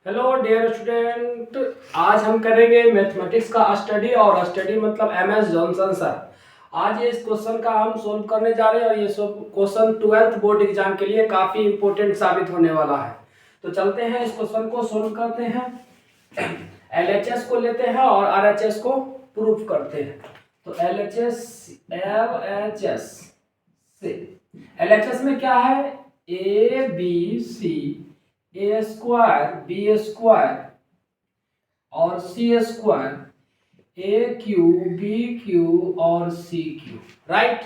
Hello dear student, आज हम करेंगे मैथमेटिक्स का स्टडी। और स्टडी मतलब MS जॉनसन सर। आज ये इस क्वेश्चन का हम सोल्व करने जा रहे हैं और ये क्वेश्चन 12th बोर्ड एग्जाम के लिए काफ़ी इंपॉर्टेंट साबित होने वाला है। तो चलते हैं इस क्वेश्चन को सोल्व करते हैं। LHS को लेते हैं और RHS को प्रूफ करते हैं। तो LHS से LHS में क्या है? ABC A² B² और C² AQ BQ और CQ, राइट।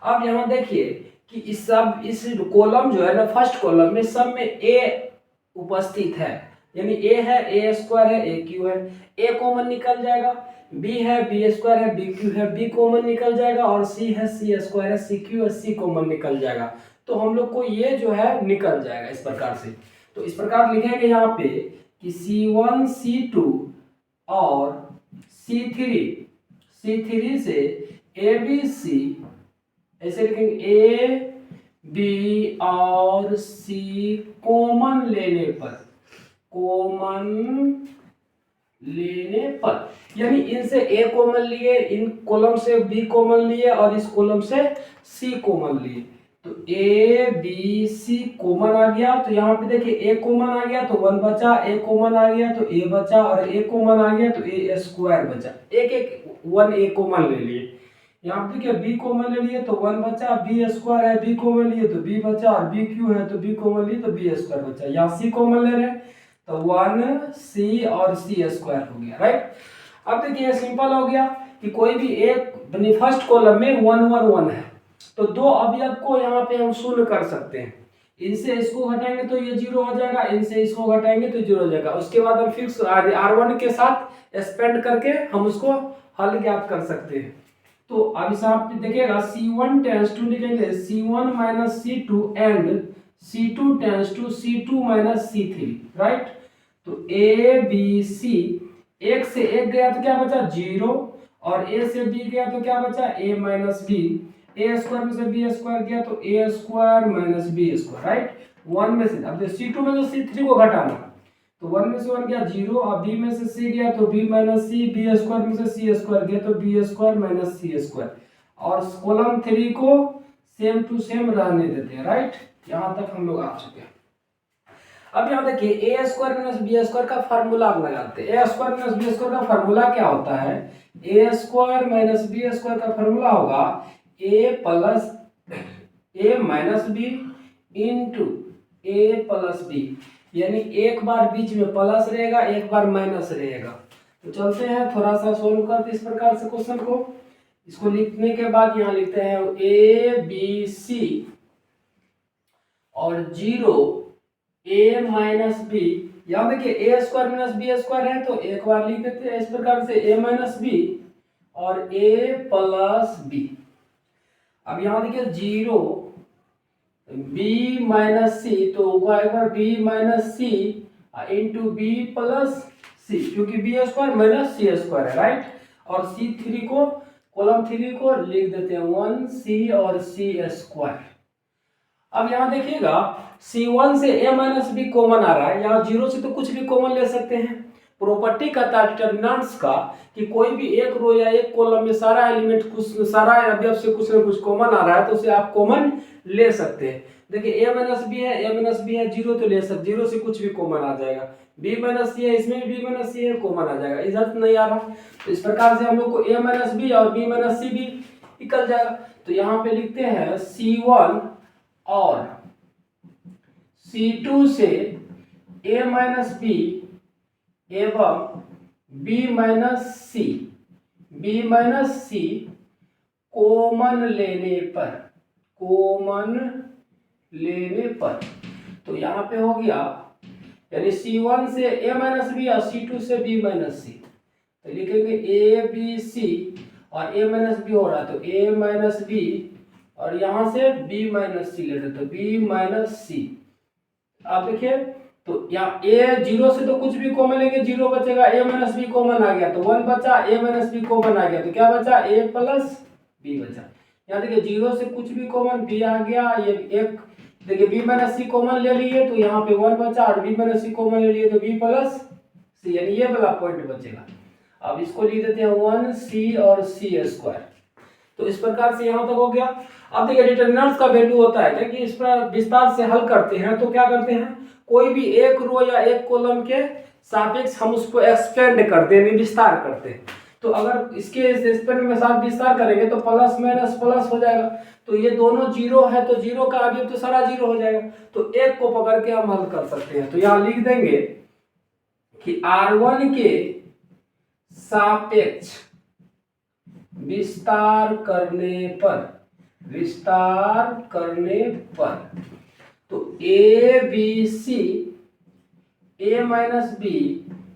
अब यहाँ देखिए कि इस कॉलम जो है ना, फर्स्ट कॉलम में सब में A उपस्थित है, यानी A है, A² है, AQ है, A कॉमन निकल जाएगा। B है, B² है, BQ है, B कॉमन निकल जाएगा। और C है, C² है, CQ है, C कॉमन निकल जाएगा। तो हम लोग को ये जो है निकल जाएगा इस प्रकार से। तो इस प्रकार लिखेंगे यहाँ पे कि C1 C2 और C3 से ABC, ऐसे लिखेंगे A B और C कॉमन लेने पर यानी इनसे A कॉमन लिए, इन कॉलम से B कॉमन लिए और इस कॉलम से C कॉमन लिए। तो A B C कॉमन आ गया। तो यहाँ पे देखिए A कॉमन आ गया तो 1 बचा, A कॉमन आ गया तो A बचा, और A कॉमन आ गया तो A² बचा। एक एक 1 A कॉमन ले लिए। यहाँ पे देखिए B कॉमन ले लिए तो 1 बचा, B² है, B कॉमन लिए तो B बचा, और BQ है तो B कॉमन लिए तो B² बचा। यहाँ C कॉमन ले रहे हैं तो 1 C और C² हो गया, राइट। अब देखिए सिंपल हो गया कि कोई भी एक फर्स्ट कॉलम में 1 1 1 है तो दो अवयव को यहाँ पे हम शून्य कर सकते हैं। इनसे इसको घटाएंगे तो ये 0 हो जाएगा, इनसे इसको घटाएंगे तो 0 हो जाएगा। उसके बाद हम फिक्स R1 के साथ स्पेंड करके हम उसको हल ज्ञात कर सकते हैं। तो अब इस आप देखिएगा C1 टेंस टू लिखेंगे C1 minus C2 and C2 tends to C2 minus C3, right. तो A B C, एक से एक गया तो क्या बचा 0, और A से B गया तो क्या बचा A माइनस B। A² में से B² गया तो A² माइनस B², राइट। 1 में से अब C2 में से C3 को घटाना, तो 1 में से 1 गया 0, और B में से C गया तो B माइनस C, B² में से C² गया तो B² माइनस C²। और कॉलम 3 को सेम टू सेम रहने देते हैं, राइट। यहां तक हम लोग आ चुके हैं। अब यहाँ देखिए A² माइनस B² का फार्मूला लगाते हैं। A² माइनस B² का फार्मूला क्या होता है? A² माइनस B² का फार्मूला होगा A plus A minus B into A plus B, यानी एक बार बीच में प्लस रहेगा, एक बार माइनस रहेगा। तो चलते हैं थोड़ा सा सोल्व करते इस प्रकार से क्वेश्चन को। इसको लिखने के बाद यहाँ लिखते हैं A B C और 0 A माइनस B। यहाँ देखिए A² माइनस B² है तो एक बार लिख देते हैं इस प्रकार से A माइनस B और A प्लस B। अब यहाँ देखिए 0 B माइनस C, तो एक बार B minus C into B plus C, क्योंकि B² माइनस C² है, राइट। और C3 को, कॉलम 3 को लिख देते हैं 1 C और C²। अब यहाँ देखिएगा C1 से A माइनस B कॉमन आ रहा है, यहाँ 0 से तो कुछ भी कॉमन ले सकते हैं। प्रॉपर्टी कहता है डिटर्मिनेंट्स का कि कोई भी एक रो या एक कॉलम में सारा एलिमेंट कुछ, सारा अवयव से कुछ ना कुछ कॉमन आ रहा है तो उसे आप कॉमन ले सकते हैं। देखिए A माइनस B है, A माइनस B है, 0 तो ले सकते, 0 से कुछ भी कॉमन आ जाएगा। B माइनस C है, इसमें भी B माइनस C है, कॉमन आ जाएगा, इधर तो नहीं आ रहा। तो इस प्रकार से हम लोग को A माइनस B और B माइनस C भी निकल जाएगा। तो यहाँ पे लिखते हैं C1 और C2 से A माइनस B एवं B माइनस C कॉमन लेने पर तो यहाँ पे हो गया, यानी C1 से A माइनस B और C2 से B माइनस C। तो लिखेंगे A B C और A माइनस B हो रहा है तो A माइनस B, और यहाँ से B माइनस C लेते तो B माइनस C। आप देखिए तो यहाँ A 0 से तो कुछ भी कॉमन लेंगे, 0 बचेगा, A माइनस B कॉमन आ गया तो 1 बचा, A माइनस B कॉमन आ गया तो क्या बचा A प्लस B बचा। यहाँ देखिए 0 से कुछ भी कॉमन B आ गया, ये एक देखिए बी माइनस सी कॉमन ले लिए तो यहाँ पे 1 बचा, और बी माइनस सी कॉमन ले लिए तो बी प्लस सी, यानी ये वाला पॉइंट बचेगा। अब इसको लिख देते हैं 1 सी और सी स्क्वायर। तो इस प्रकार से यहाँ तक हो गया। अब देखिए डिटरमिनेंट्स का वैल्यू होता है क्या कि इस पर विस्तार से हल करते हैं तो क्या करते हैं, कोई भी एक रो या एक कॉलम के सापेक्ष हम उसको एक्सपेंड करते हैं, विस्तार करते हैं। तो अगर इसके एक्सपेंड में साथ विस्तार करेंगे तो प्लस माइनस प्लस हो जाएगा, तो ये दोनों जीरो है तो जीरो का आगे तो सारा जीरो हो जाएगा, तो एक को पकड़ के हम हल कर सकते हैं। तो यहाँ लिख देंगे कि R1 के सापेक्ष विस्तार करने पर तो A B C, A minus B,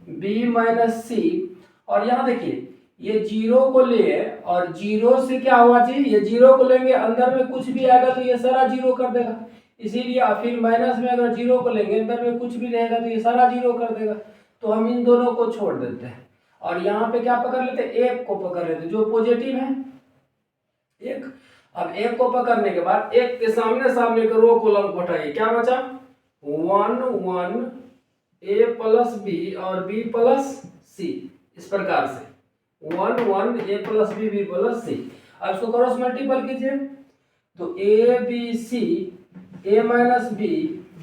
B minus सी, और यहाँ देखिए ये जीरो को ले और जीरो से क्या हुआ चाहिए, ये जीरो को लेंगे अंदर में कुछ भी आएगा तो ये सारा जीरो कर देगा, इसीलिए फिर माइनस में अगर जीरो को लेंगे अंदर में कुछ भी रहेगा तो ये सारा जीरो कर देगा। तो हम इन दोनों को छोड़ देते हैं और यहाँ पे क्या पकड़ लेते हैं, एक को पकड़ लेते हैं जो पॉजिटिव है, एक। अब एक को पकड़ने के बाद एक के सामने सामने का रो कॉलम को हटाइए, क्या बचा 1 1 ए प्लस बी और बी प्लस सी, इस प्रकार से 1 1 a plus b, b plus c. अब इसको क्रॉस मल्टीपल कीजिए तो A B C, A minus B,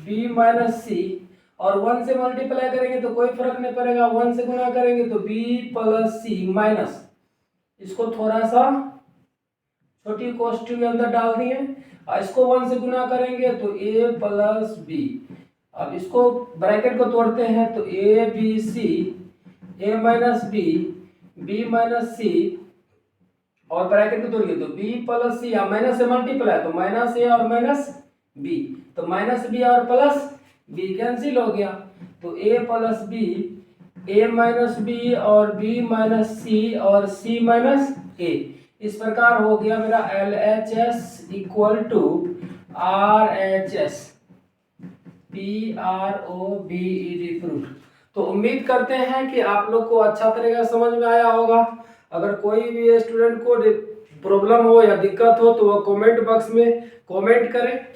B minus सी, और 1 से मल्टीप्लाई करेंगे तो कोई फर्क नहीं पड़ेगा, 1 से गुणा करेंगे तो बी प्लस सी माइनस, इसको थोड़ा सा छोटी कोष्ठी के अंदर डाल दिए और इसको 1 से गुणा करेंगे तो ए प्लस बी। अब इसको ब्रैकेट को तोड़ते हैं तो A B C, A minus B, B minus सी, और ब्रैकेट को तोड़िए तो बी प्लस सी, माइनस से मल्टीप्लाई तो माइनस ए और माइनस बी, तो माइनस बी और प्लस बी कैंसिल हो गया, तो A plus B, A minus B और बी माइनस सी और सी माइनस ए। इस प्रकार हो गया मेरा LHS equal to RHS, PROBED proof. तो उम्मीद करते हैं कि आप लोग को अच्छा तरीका समझ में आया होगा। अगर कोई भी स्टूडेंट को प्रॉब्लम हो या दिक्कत हो तो वह कमेंट बॉक्स में कमेंट करें।